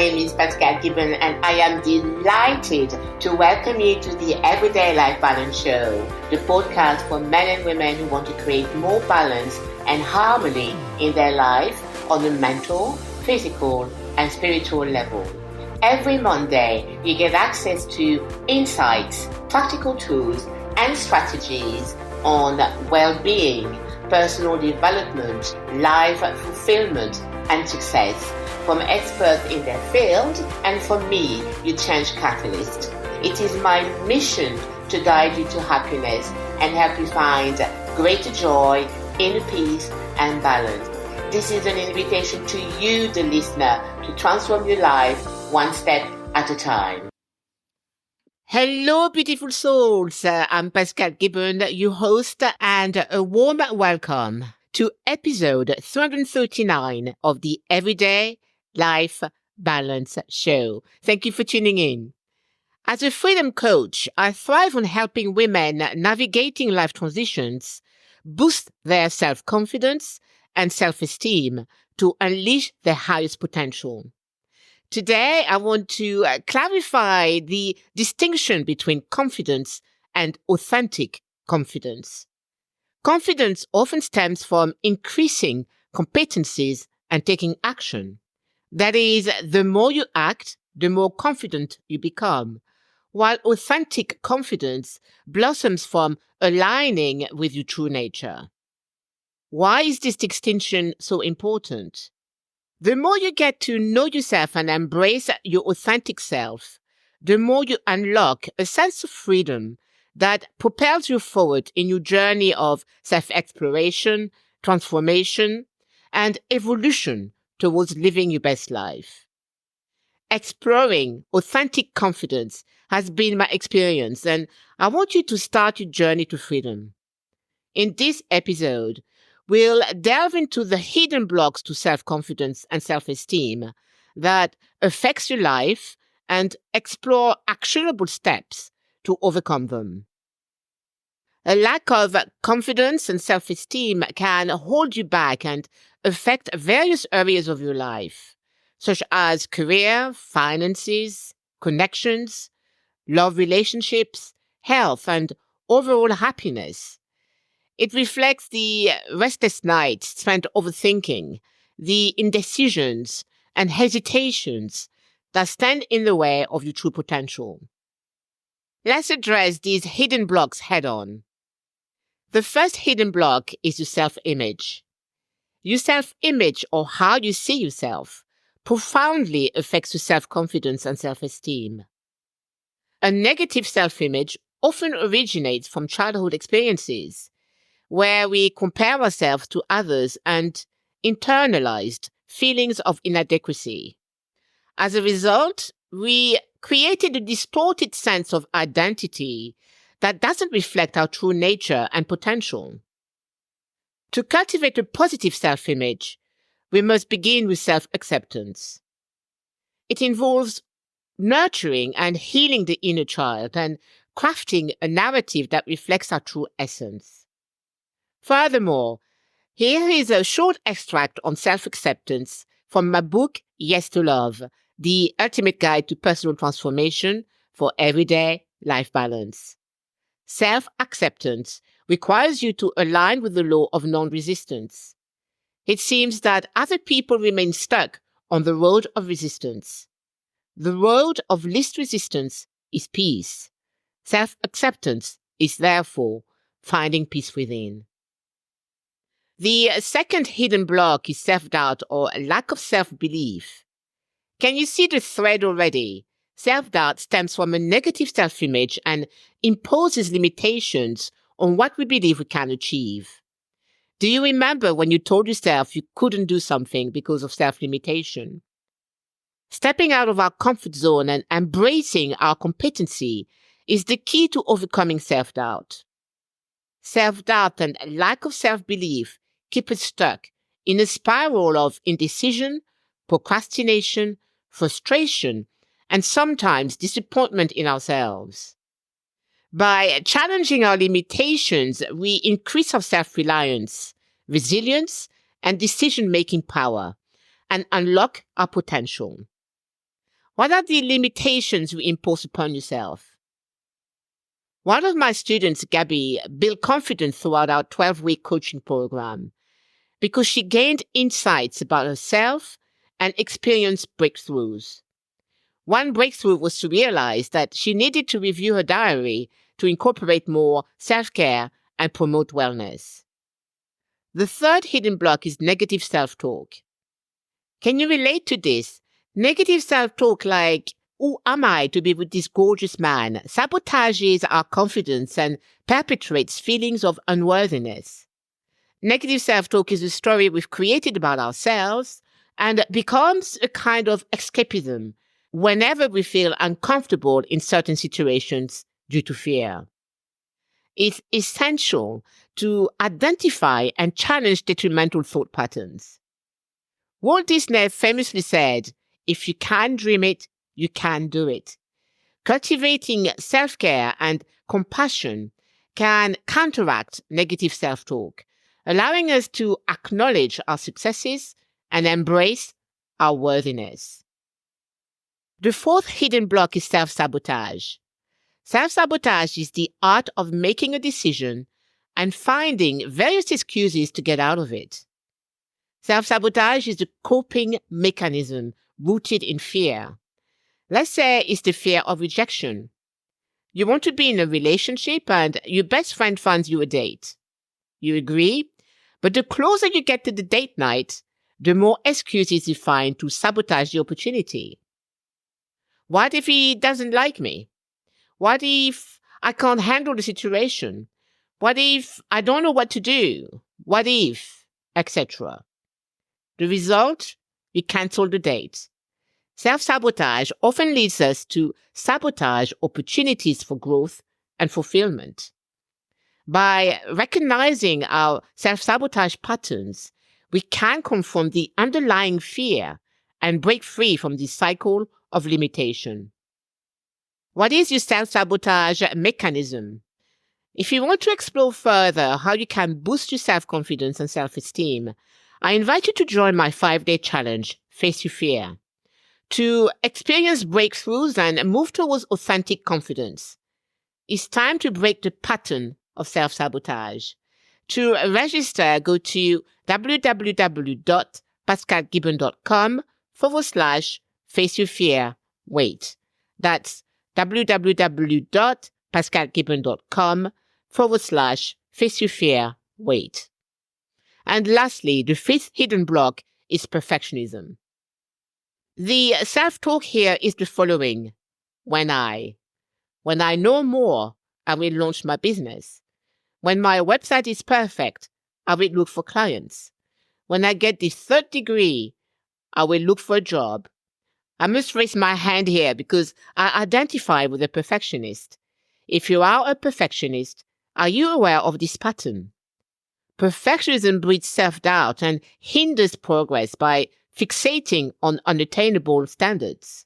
name is Pascale Gibon, and I am delighted to welcome you to the Everyday Life Balance Show, the podcast for men and women who want to create more balance and harmony in their life on a mental, physical, and spiritual level. Every Monday, you get access to insights, practical tools, and strategies on well-being, personal development, life fulfillment, and success from experts in their field and from me, your change catalyst. It is my mission to guide you to happiness and help you find greater joy, inner peace, and balance. This is an invitation to you, the listener, to transform your life one step at a time. Hello, beautiful souls. I'm Pascale Gibon, your host, and a warm welcome to episode 339 of the Everyday Life Balance Show. Thank you for tuning in. As a freedom coach, I thrive on helping women navigating life transitions boost their self-confidence and self-esteem to unleash their highest potential. Today, I want to clarify the distinction between confidence and authentic confidence. Confidence often stems from increasing competencies and taking action. That is, the more you act, the more confident you become, while authentic confidence blossoms from aligning with your true nature. Why is this distinction so important? The more you get to know yourself and embrace your authentic self, the more you unlock a sense of freedom that propels you forward in your journey of self-exploration, transformation, and evolution towards living your best life. Exploring authentic confidence has been my experience, and I want you to start your journey to freedom. In this episode, we'll delve into the hidden blocks to self-confidence and self-esteem that affects your life and explore actionable steps to overcome them. A lack of confidence and self-esteem can hold you back and affect various areas of your life, such as career, finances, connections, love relationships, health, and overall happiness. It reflects the restless nights spent overthinking, the indecisions and hesitations that stand in the way of your true potential. Let's address these hidden blocks head on. The first hidden block is your self-image. Your self-image, or how you see yourself, profoundly affects your self-confidence and self-esteem. A negative self-image often originates from childhood experiences, where we compare ourselves to others and internalized feelings of inadequacy. As a result, we created a distorted sense of identity that doesn't reflect our true nature and potential. To cultivate a positive self-image, we must begin with self-acceptance. It involves nurturing and healing the inner child and crafting a narrative that reflects our true essence. Furthermore, here is a short extract on self-acceptance from my book, Yes to Love, the ultimate guide to personal transformation for everyday life balance. Self-acceptance requires you to align with the law of non-resistance. It seems that other people remain stuck on the road of resistance. The road of least resistance is peace. Self-acceptance is therefore finding peace within. The second hidden block is self-doubt or lack of self-belief. Can you see the thread already? Self-doubt stems from a negative self-image and imposes limitations on what we believe we can achieve. Do you remember when you told yourself you couldn't do something because of self-limitation? Stepping out of our comfort zone and embracing our competency is the key to overcoming self-doubt. Self-doubt and lack of self-belief keep us stuck in a spiral of indecision, procrastination, frustration, and sometimes disappointment in ourselves. By challenging our limitations, we increase our self-reliance, resilience, and decision-making power, and unlock our potential. What are the limitations you impose upon yourself? One of my students, Gabby, built confidence throughout our 12-week coaching program because she gained insights about herself and experienced breakthroughs. One breakthrough was to realize that she needed to review her diary to incorporate more self-care and promote wellness. The third hidden block is negative self-talk. Can you relate to this? Negative self-talk like, who am I to be with this gorgeous man, sabotages our confidence and perpetuates feelings of unworthiness. Negative self-talk is a story we've created about ourselves and becomes a kind of escapism whenever we feel uncomfortable in certain situations due to fear. It's essential to identify and challenge detrimental thought patterns. Walt Disney famously said, "If you can dream it, you can do it." Cultivating self-care and compassion can counteract negative self-talk, allowing us to acknowledge our successes and embrace our worthiness. The fourth hidden block is self-sabotage. Self-sabotage is the art of making a decision and finding various excuses to get out of it. Self-sabotage is a coping mechanism rooted in fear. Let's say it's the fear of rejection. You want to be in a relationship and your best friend finds you a date. You agree, but the closer you get to the date night, the more excuses you find to sabotage the opportunity. What if he doesn't like me? What if I can't handle the situation? What if I don't know what to do? What if, etc. The result? You cancel the date. Self-sabotage often leads us to sabotage opportunities for growth and fulfillment. By recognizing our self-sabotage patterns, we can confront the underlying fear and break free from this cycle of limitation. What is your self-sabotage mechanism? If you want to explore further how you can boost your self-confidence and self-esteem, I invite you to join my 5-day challenge, Face Your Fear, to experience breakthroughs and move towards authentic confidence. It's time to break the pattern of self-sabotage. To register, go to www.pascalegibon.com/face-your-fear-wait. That's www.pascalegibon.com/face-your-fear-wait. And lastly, the fifth hidden block is perfectionism. The self-talk here is the following. When I know more, I will launch my business. When my website is perfect, I will look for clients. When I get the third degree, I will look for a job. I must raise my hand here because I identify with a perfectionist. If you are a perfectionist, are you aware of this pattern? Perfectionism breeds self-doubt and hinders progress by fixating on unattainable standards.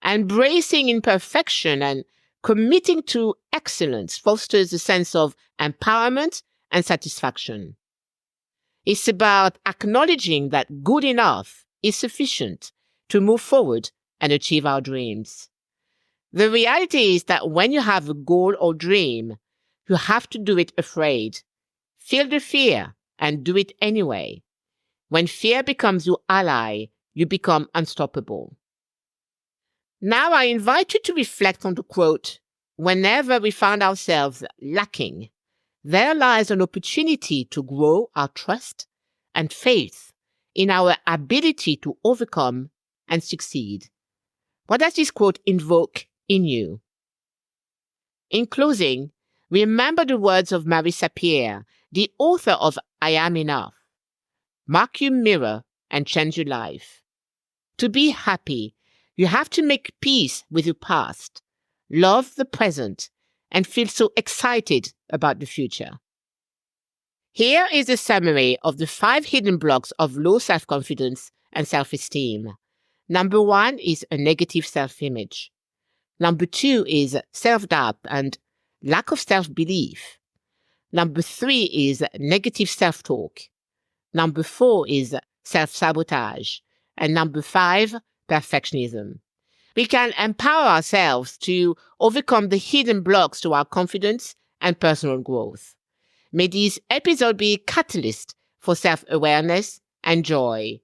Embracing imperfection and committing to excellence fosters a sense of empowerment and satisfaction. It's about acknowledging that good enough is sufficient to move forward and achieve our dreams. The reality is that when you have a goal or dream, you have to do it afraid. Feel the fear and do it anyway. When fear becomes your ally, you become unstoppable. Now I invite you to reflect on the quote, "Whenever we find ourselves lacking, there lies an opportunity to grow our trust and faith in our ability to overcome and succeed." What does this quote invoke in you? In closing, remember the words of Marisa Peer, the author of I Am Enough. Mark your mirror and change your life. To be happy, you have to make peace with your past, love the present, and feel so excited about the future. Here is a summary of the 5 hidden blocks of low self-confidence and self-esteem. Number 1 is a negative self-image. Number 2 is self-doubt and lack of self-belief. Number 3 is negative self-talk. Number 4 is self-sabotage. And number 5, perfectionism. We can empower ourselves to overcome the hidden blocks to our confidence and personal growth. May this episode be a catalyst for self-awareness and joy.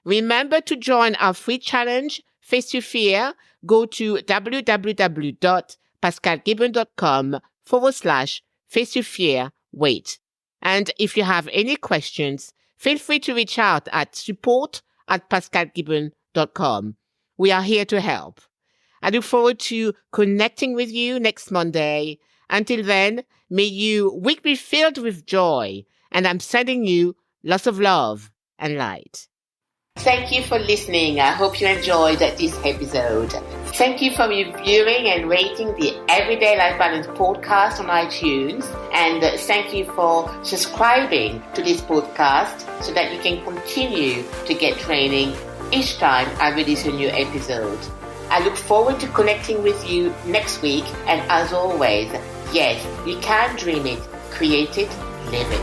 Remember to join our free challenge, Face Your Fear. Go to www.pascalegibon.com/Face Your Fear. Wait. And if you have any questions, feel free to reach out at support@pascalegibon.com. We are here to help. I look forward to connecting with you next Monday. Until then, may your week be filled with joy, and I'm sending you lots of love and light. Thank you for listening. I hope you enjoyed this episode. Thank you for reviewing and rating the Everyday Life Balance podcast on iTunes. And thank you for subscribing to this podcast so that you can continue to get training each time I release a new episode. I look forward to connecting with you next week. And as always, yes, you can dream it, create it, live it.